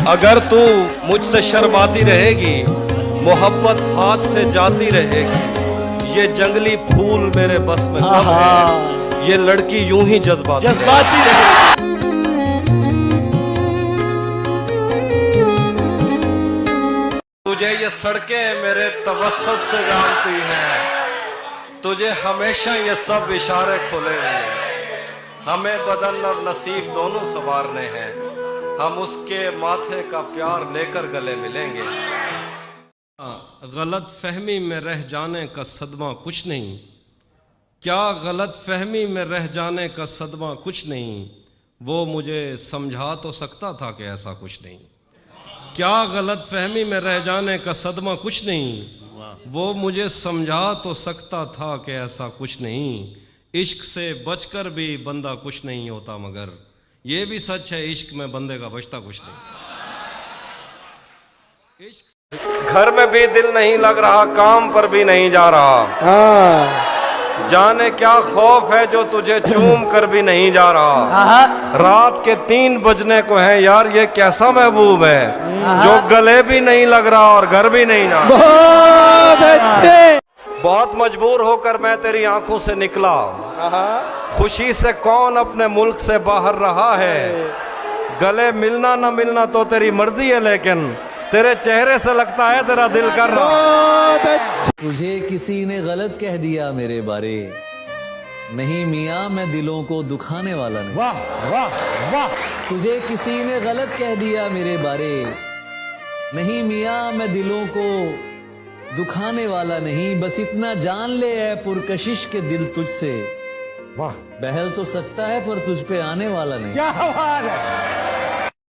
अगर तू मुझसे शर्माती रहेगी, मोहब्बत हाथ से जाती रहेगी, ये जंगली फूल मेरे बस में कब है, ये लड़की यूं ही जज्बाती रहेगी। तुझे ये सड़कें मेरे तवस्सुत से जानती हैं, तुझे हमेशा ये सब इशारे खुले हैं। हमें बदन और नसीब दोनों संवारने हैं, हम उसके माथे का प्यार लेकर गले मिलेंगे। गलत फहमी में रह जाने का सदमा कुछ नहीं, क्या गलत फहमी में रह जाने का सदमा कुछ नहीं, वो मुझे समझा तो सकता था कि ऐसा कुछ नहीं। क्या गलत फहमी में रह जाने का सदमा कुछ नहीं, वो मुझे समझा तो सकता था कि ऐसा कुछ नहीं। इश्क से बचकर भी बंदा कुछ नहीं होता, मगर ये भी सच है इश्क में बंदे का बचता कुछ नहीं। इश्क घर में भी दिल नहीं लग रहा, काम पर भी नहीं जा रहा, जाने क्या खौफ है जो तुझे चूम कर भी नहीं जा रहा। रात के 3 बजने को है यार, ये कैसा महबूब है जो गले भी नहीं लग रहा और घर भी नहीं जा रहा। बहुत अच्छे। बहुत मजबूर होकर मैं तेरी आंखों से निकला, खुशी से कौन अपने मुल्क से बाहर रहा है। गले मिलना न मिलना तो तेरी मर्जी है, लेकिन तेरे चेहरे से लगता है तेरा दिल कर रहा। तुझे किसी ने गलत कह दिया मेरे बारे, नहीं मियाँ मैं दिलों को दुखाने वाला नहीं। वाह वाह वाह। तुझे किसी ने गलत कह दिया मेरे बारे, नहीं मियाँ मैं दिलों को दुखाने वाला नहीं। बस इतना जान ले है पुरकशिश के दिल तुझसे, वाह। बहल तो सकता है पर तुझ पे आने वाला नहीं। क्या बात है।